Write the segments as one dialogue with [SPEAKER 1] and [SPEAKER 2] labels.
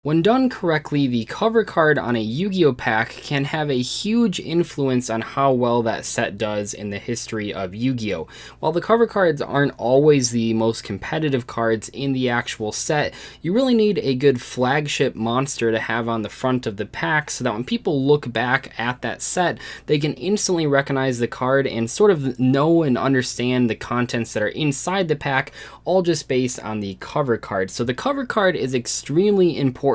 [SPEAKER 1] When done correctly, the cover card on a Yu-Gi-Oh pack can have a huge influence on how well that set does in the history of Yu-Gi-Oh! While the cover cards aren't always the most competitive cards in the actual set, you really need a good flagship monster to have on the front of the pack so that when people look back at that set, they can instantly recognize the card and sort of know and understand the contents that are inside the pack, all just based on the cover card. So the cover card is extremely important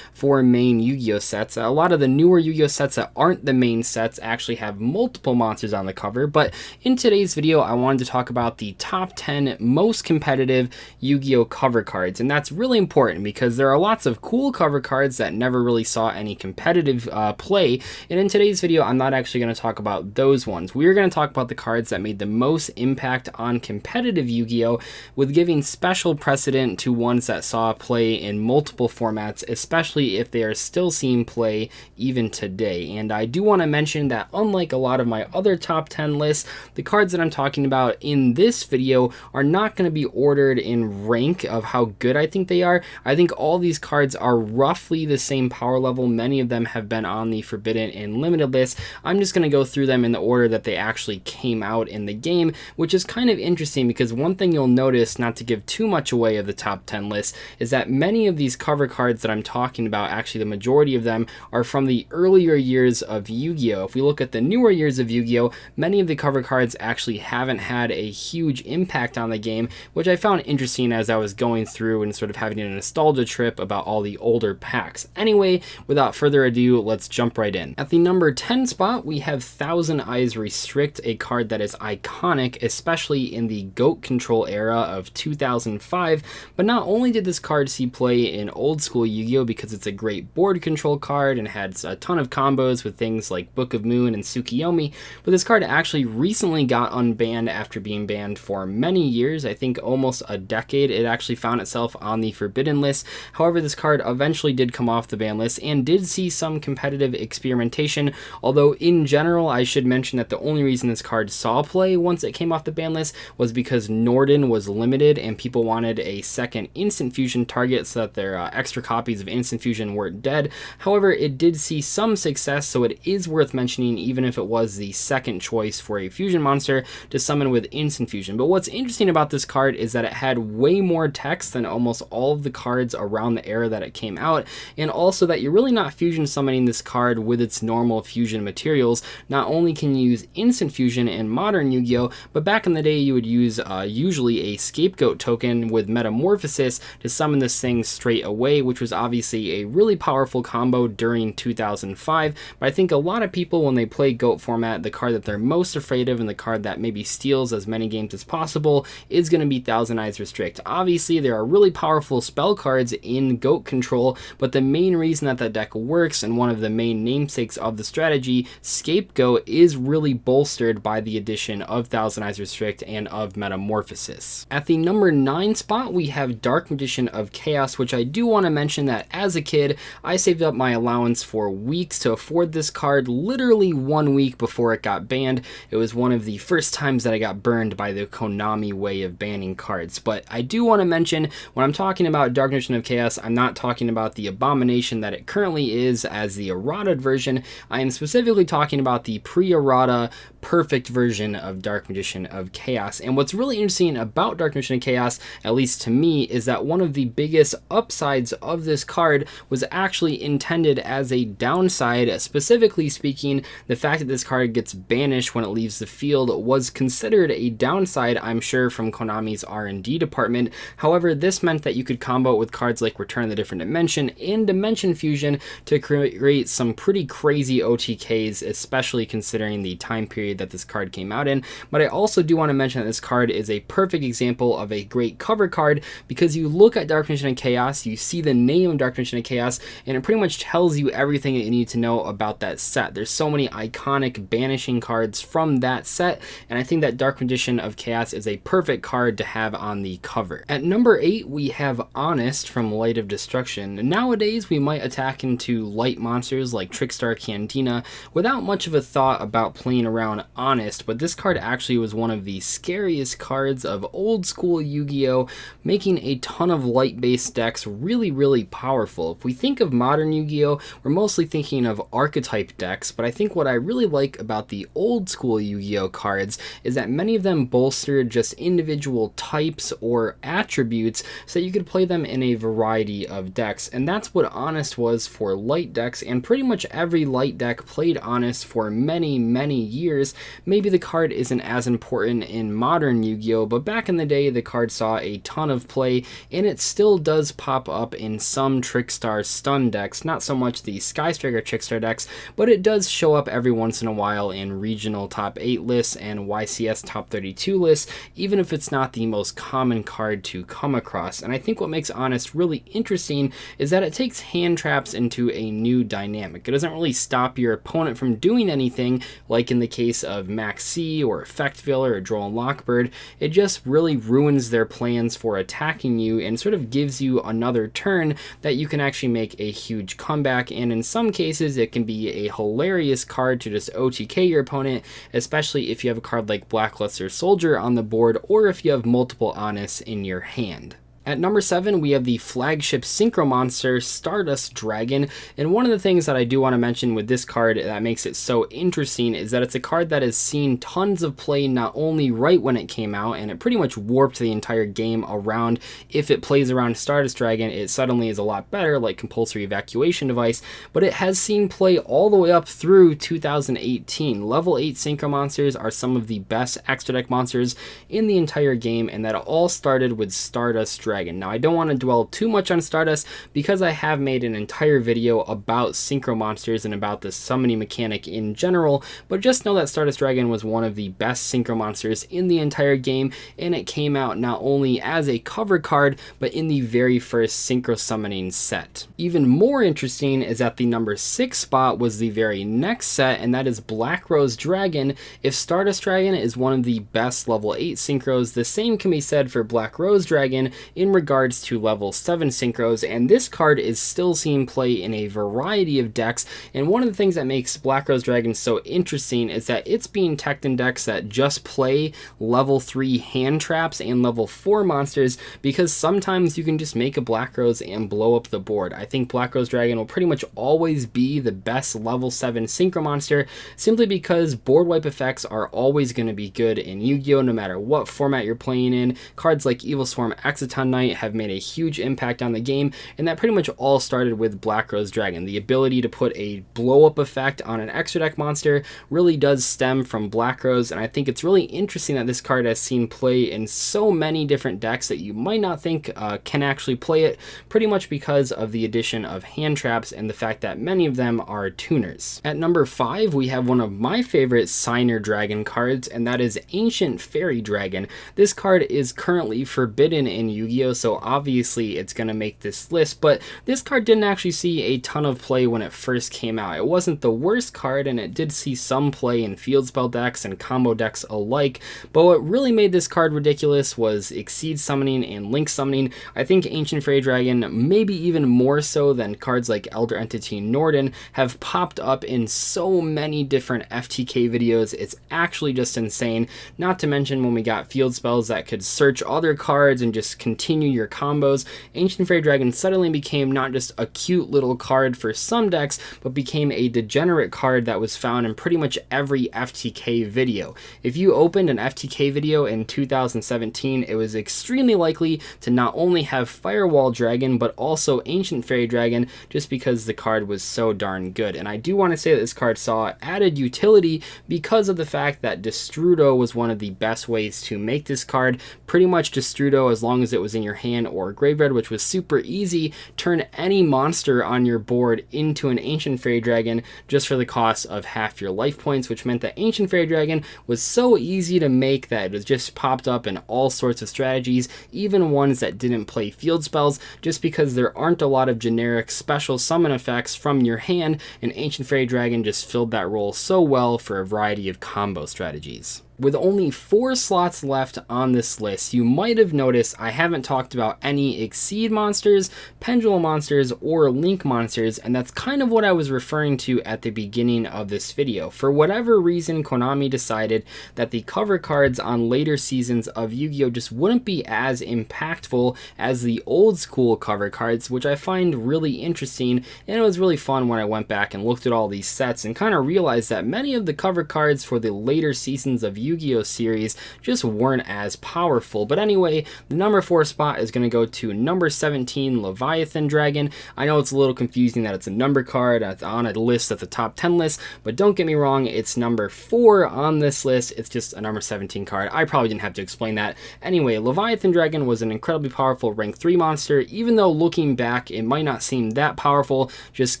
[SPEAKER 1] for main Yu-Gi-Oh sets. A lot of the newer Yu-Gi-Oh sets that aren't the main sets actually have multiple monsters on the cover, but in today's video I wanted to talk about the top 10 most competitive Yu-Gi-Oh cover cards, and that's really important because there are lots of cool cover cards that never really saw any competitive play, and in today's video I'm not actually going to talk about those ones. We're going to talk about the cards that made the most impact on competitive Yu-Gi-Oh, with giving special precedent to ones that saw play in multiple formats, especially if they are still seeing play even today. And I do want to mention that unlike a lot of my other top 10 lists, the cards that I'm talking about in this video are not going to be ordered in rank of how good I think they are. I think all these cards are roughly the same power level. Many of them have been on the Forbidden and Limited list. I'm just going to go through them in the order that they actually came out in the game, which is kind of interesting because one thing you'll notice, not to give too much away of the top 10 list, is that many of these cover cards that I'm talking about, actually the majority of them, are from the earlier years of Yu-Gi-Oh! If we look at the newer years of Yu-Gi-Oh!, many of the cover cards actually haven't had a huge impact on the game, which I found interesting as I was going through and sort of having a nostalgia trip about all the older packs. Anyway, without further ado, let's jump right in. At the number 10 spot, we have Thousand Eyes Restrict, a card that is iconic, especially in the GOAT control era of 2005, but not only did this card see play in old school Yu-Gi-Oh! Because it's a great board control card and had a ton of combos with things like Book of Moon and Tsukiyomi, but this card actually recently got unbanned after being banned for many years. I think almost a decade. It actually found itself on the Forbidden list. However, this card eventually did come off the ban list and did see some competitive experimentation, although in general I should mention that the only reason this card saw play once it came off the ban list was because Norden was limited and people wanted a second instant fusion target so that their extra copies of instant fusion weren't dead. However, it did see some success, so it is worth mentioning even if it was the second choice for a fusion monster to summon with instant fusion. But what's interesting about this card is that it had way more text than almost all of the cards around the era that it came out, and also that you're really not fusion summoning this card with its normal fusion materials. Not only can you use instant fusion in modern Yu-Gi-Oh, but back in the day you would use usually a scapegoat token with metamorphosis to summon this thing straight away, which was obviously a really powerful combo during 2005. But I think a lot of people, when they play GOAT format, the card that they're most afraid of and the card that maybe steals as many games as possible is going to be Thousand Eyes Restrict. Obviously there are really powerful spell cards in GOAT control, but the main reason that deck works, and one of the main namesakes of the strategy, Scapegoat, is really bolstered by the addition of Thousand Eyes Restrict and of Metamorphosis. At the number 9 spot, we have Dark Magician of Chaos, which I do want to mention that as a kid, I saved up my allowance for weeks to afford this card, literally 1 week before it got banned. It was one of the first times that I got burned by the Konami way of banning cards. But I do want to mention, when I'm talking about Dark Magician of Chaos, I'm not talking about the abomination that it currently is as the errata version. I am specifically talking about the pre-errata perfect version of Dark Magician of Chaos. And what's really interesting about Dark Magician of Chaos, at least to me, is that one of the biggest upsides of this card was actually intended as a downside. Specifically speaking, the fact that this card gets banished when it leaves the field was considered a downside, I'm sure, from Konami's R&D department. However, this meant that you could combo it with cards like Return of the Different Dimension and Dimension Fusion to create some pretty crazy OTKs, especially considering the time period that this card came out in. But I also do want to mention that this card is a perfect example of a great cover card, because you look at Dark Magician of Chaos, you see the name Dark Magician of Chaos, and it pretty much tells you everything that you need to know about that set. There's so many iconic banishing cards from that set, and I think that Dark Magician of Chaos is a perfect card to have on the cover. At number 8, we have Honest from Light of Destruction. Nowadays, we might attack into light monsters like Trickstar Cantina without much of a thought about playing around Honest, but this card actually was one of the scariest cards of old school school Yu-Gi-Oh, making a ton of light-based decks really powerful. If we think of modern Yu-Gi-Oh, we're mostly thinking of archetype decks, but I think what I really like about the old school Yu-Gi-Oh cards is that many of them bolstered just individual types or attributes so that you could play them in a variety of decks, and that's what Honest was for light decks, and pretty much every light deck played Honest for many years. Maybe the card isn't as important in modern Yu-Gi-Oh, but back in the day the card saw a ton of play, and it still does pop up in some Trickstar stun decks, not so much the Sky Striker Trickstar decks, but it does show up every once in a while in regional top 8 lists and YCS top 32 lists, even if it's not the most common card to come across. And I think what makes Honest really interesting is that it takes hand traps into a new dynamic. It doesn't really stop your opponent from doing anything, like in the case of Max C or Effect Veiler or Droll and Lockbird. It just really ruins their plans for attacking you and sort of gives you another turn that you can actually make a huge comeback, and in some cases it can be a hilarious card to just OTK your opponent, especially if you have a card like Blackluster Soldier on the board or if you have multiple Honest in your hand. At number 7, we have the flagship Synchro monster, Stardust Dragon, and one of the things that I do want to mention with this card that makes it so interesting is that it's a card that has seen tons of play not only right when it came out, and it pretty much warped the entire game around. If it plays around Stardust Dragon, it suddenly is a lot better, like compulsory evacuation device, but it has seen play all the way up through 2018. Level 8 Synchro monsters are some of the best extra deck monsters in the entire game, and that all started with Stardust Dragon. Now, I don't want to dwell too much on Stardust because I have made an entire video about Synchro monsters and about the summoning mechanic in general, but just know that Stardust Dragon was one of the best Synchro monsters in the entire game, and it came out not only as a cover card, but in the very first Synchro summoning set. Even more interesting is that the number 6 spot was the very next set, and that is Black Rose Dragon. If Stardust Dragon is one of the best level 8 Synchros, the same can be said for Black Rose Dragon in regards to level 7 Synchros, and this card is still seeing play in a variety of decks. And one of the things that makes Black Rose Dragon so interesting is that it's being teched in decks that just play level 3 hand traps and level 4 monsters, because sometimes you can just make a Black Rose and blow up the board. I think Black Rose Dragon will pretty much always be the best level 7 Synchro monster, simply because board wipe effects are always going to be good in Yu-Gi-Oh! No matter what format you're playing in. Cards like Evil Swarm Exciton Knight have made a huge impact on the game, and that pretty much all started with Black Rose Dragon. The ability to put a blow up effect on an extra deck monster really does stem from Black Rose, and I think it's really interesting that this card has seen play in so many different decks that you might not think can actually play it, pretty much because of the addition of hand traps and the fact that many of them are tuners. At number 5, we have one of my favorite Signer Dragon cards, and that is Ancient Fairy Dragon. This card is currently forbidden in Yu-Gi-Oh! So obviously it's going to make this list, but this card didn't actually see a ton of play when it first came out. It wasn't the worst card, and it did see some play in field spell decks and combo decks alike, but what really made this card ridiculous was Exceed Summoning and Link Summoning. I think Ancient Fairy Dragon, maybe even more so than cards like Elder Entity Norden, have popped up in so many different FTK videos. It's actually just insane, not to mention when we got field spells that could search other cards and just continue your combos. Ancient Fairy Dragon suddenly became not just a cute little card for some decks, but became a degenerate card that was found in pretty much every FTK video. If you opened an FTK video in 2017, it was extremely likely to not only have Firewall Dragon, but also Ancient Fairy Dragon, just because the card was so darn good. And I do want to say that this card saw added utility because of the fact that Destrudo was one of the best ways to make this card. Pretty much Destrudo, as long as it was in your hand or graveyard, which was super easy, turn any monster on your board into an Ancient Fairy Dragon just for the cost of half your life points, which meant that Ancient Fairy Dragon was so easy to make that it was just popped up in all sorts of strategies, even ones that didn't play field spells, just because there aren't a lot of generic special summon effects from your hand, and Ancient Fairy Dragon just filled that role so well for a variety of combo strategies. With only 4 slots left on this list, you might have noticed I haven't talked about any Exceed monsters, Pendulum monsters, or Link monsters, and that's kind of what I was referring to at the beginning of this video. For whatever reason, Konami decided that the cover cards on later seasons of Yu-Gi-Oh! Just wouldn't be as impactful as the old school cover cards, which I find really interesting, and it was really fun when I went back and looked at all these sets and kind of realized that many of the cover cards for the later seasons of Yu-Gi-Oh! Series just weren't as powerful. But anyway, the number 4 spot is going to go to number 17, Leviathan Dragon. I know it's a little confusing that it's a number card, it's on a list that's a top 10 list, but don't get me wrong, it's number 4 on this list. It's just a number 17 card. I probably didn't have to explain that. Anyway, Leviathan Dragon was an incredibly powerful rank 3 monster, even though looking back it might not seem that powerful, just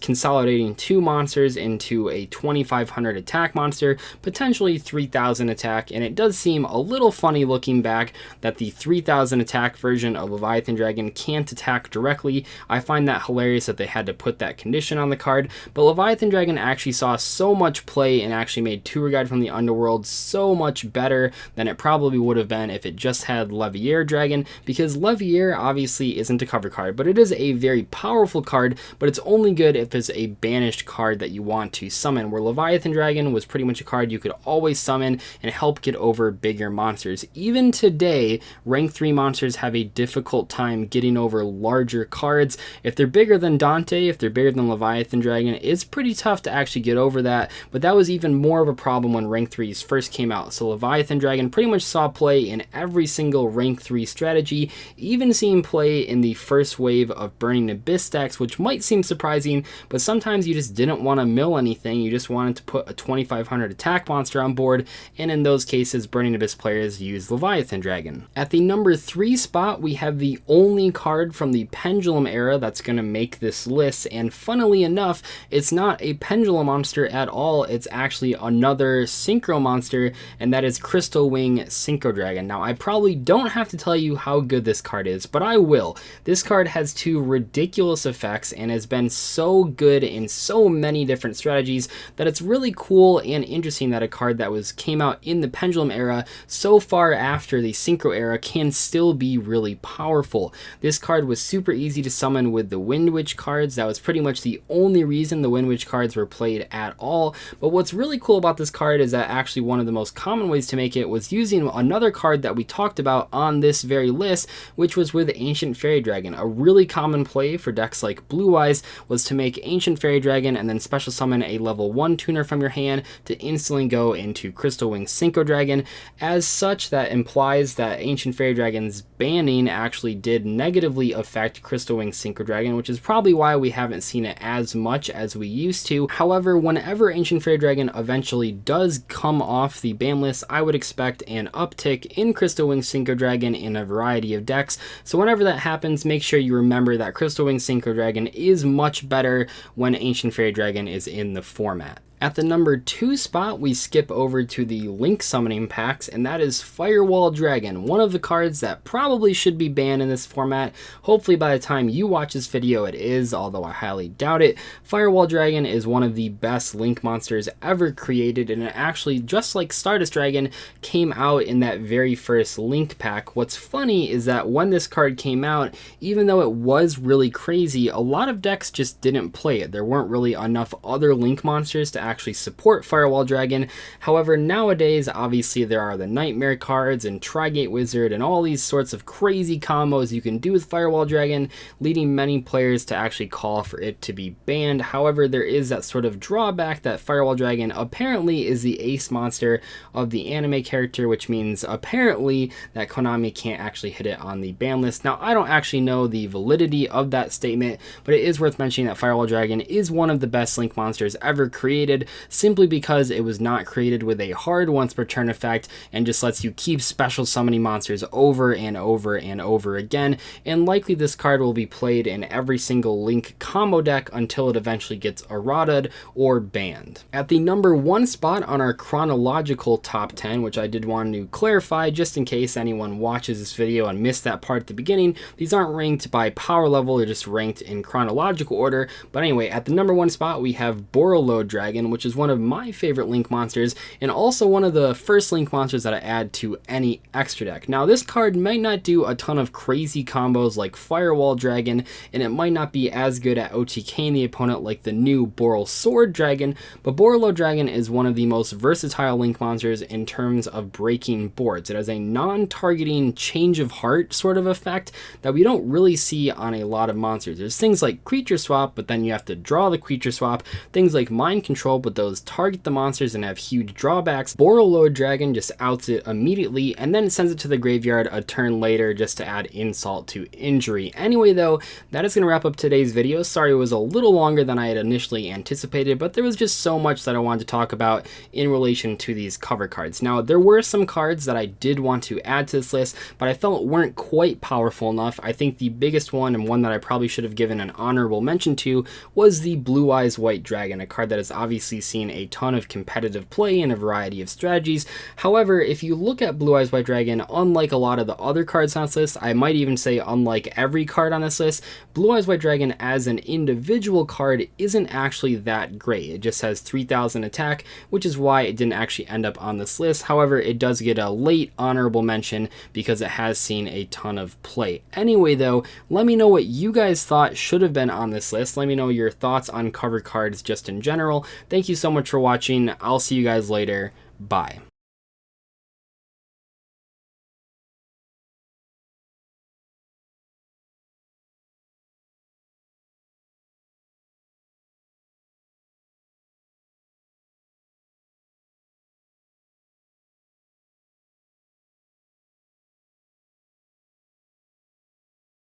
[SPEAKER 1] consolidating 2 monsters into a 2500 attack monster, potentially 3000 attack, and it does seem a little funny looking back that the 3000 attack version of Leviathan Dragon can't attack directly. I find that hilarious that they had to put that condition on the card, but Leviathan Dragon actually saw so much play and actually made Tour Guide from the Underworld so much better than it probably would have been if it just had Leviathan Dragon, because Leviathan obviously isn't a cover card, but it is a very powerful card, but it's only good if it's a banished card that you want to summon, where Leviathan Dragon was pretty much a card you could always summon and help get over bigger monsters. Even today, rank 3 monsters have a difficult time getting over larger cards. If they're bigger than Dante, if they're bigger than Leviathan Dragon, it's pretty tough to actually get over that, but that was even more of a problem when rank 3s first came out. So Leviathan Dragon pretty much saw play in every single rank 3 strategy, even seeing play in the first wave of Burning Abyss decks, which might seem surprising, but sometimes you just didn't want to mill anything, you just wanted to put a 2500 attack monster on board, and in those cases Burning Abyss players use Leviathan Dragon. At the number 3 spot, we have the only card from the Pendulum era that's going to make this list, and funnily enough, it's not a Pendulum monster at all, it's actually another Synchro monster, and that is Crystal Wing Synchro Dragon. Now, I probably don't have to tell you how good this card is, but I will. This card has 2 ridiculous effects and has been so good in so many different strategies that it's really cool and interesting that a card that came out in the Pendulum era so far after the Synchro era can still be really powerful. This card was super easy to summon with the Wind Witch cards. That was pretty much the only reason the Wind Witch cards were played at all. But what's really cool about this card is that actually one of the most common ways to make it was using another card that we talked about on this very list, which was with Ancient Fairy Dragon. A really common play for decks like Blue Eyes was to make Ancient Fairy Dragon and then special summon a level 1 tuner from your hand to instantly go into Crystal Wing Synchro Dragon. As such, that implies that Ancient Fairy Dragon's banning actually did negatively affect Crystal Wing Synchro Dragon, which is probably why we haven't seen it as much as we used to. However, whenever Ancient Fairy Dragon eventually does come off the ban list, I would expect an uptick in Crystal Wing Synchro Dragon in a variety of decks. So whenever that happens, make sure you remember that Crystal Wing Synchro Dragon is much better when Ancient Fairy Dragon is in the format. At the number 2 spot, we skip over to the Link summoning packs, and that is Firewall Dragon, one of the cards that probably should be banned in this format. Hopefully by the time you watch this video it is, although I highly doubt it. Firewall Dragon is one of the best Link monsters ever created, and it actually, just like Stardust Dragon, came out in that very first Link pack. What's funny is that when this card came out, even though it was really crazy, a lot of decks just didn't play it. There weren't really enough other Link monsters to actually support Firewall Dragon. However, nowadays, obviously, there are the Nightmare cards and Trigate Wizard and all these sorts of crazy combos you can do with Firewall Dragon, leading many players to actually call for it to be banned. However, there is that sort of drawback that Firewall Dragon apparently is the ace monster of the anime character, which means apparently that Konami can't actually hit it on the ban list. Now, I don't actually know the validity of that statement, but it is worth mentioning that Firewall Dragon is one of the best Link monsters ever created, simply because it was not created with a hard once per turn effect and just lets you keep special summoning monsters over and over and over again, and likely this card will be played in every single Link combo deck until it eventually gets errataed or banned. At the number 1 spot on our chronological top 10, which I did want to clarify just in case anyone watches this video and missed that part at the beginning, these aren't ranked by power level, they're just ranked in chronological order. But anyway, at the number 1 spot we have Borla Dragon, Dragon, which is one of my favorite Link monsters, and also one of the first Link monsters that I add to any extra deck. Now, this card might not do a ton of crazy combos like Firewall Dragon, and it might not be as good at OTKing the opponent like the new Borla Dragon, but Borla Dragon is one of the most versatile Link monsters in terms of breaking boards. It has a non-targeting change of heart sort of effect that we don't really see on a lot of monsters. There's things like creature swap, but then you have to draw the creature swap, things like mind control, but those target the monsters and have huge drawbacks. Borla Dragon just outs it immediately and then sends it to the graveyard a turn later just to add insult to injury. Anyway though, that is going to wrap up today's video. Sorry it was a little longer than I had initially anticipated, but there was just so much that I wanted to talk about in relation to these cover cards. Now, there were some cards that I did want to add to this list, but I felt weren't quite powerful enough. I think the biggest one, and one that I probably should have given an honorable mention to, was the Blue Eyes White Dragon, a card that has obviously seen a ton of competitive play in a variety of strategies. However, if you look at Blue Eyes White Dragon, unlike a lot of the other cards on this list, I might even say unlike every card on this list, Blue Eyes White Dragon as an individual card isn't actually that great. It just has 3000 attack, which is why it didn't actually end up on this list. However, it does get a late honorable mention because it has seen a ton of play. Anyway though, let me know what you guys thought should have been on this list. Let me know your thoughts on cover cards just in general. Thank you so much for watching. I'll see you guys later. Bye.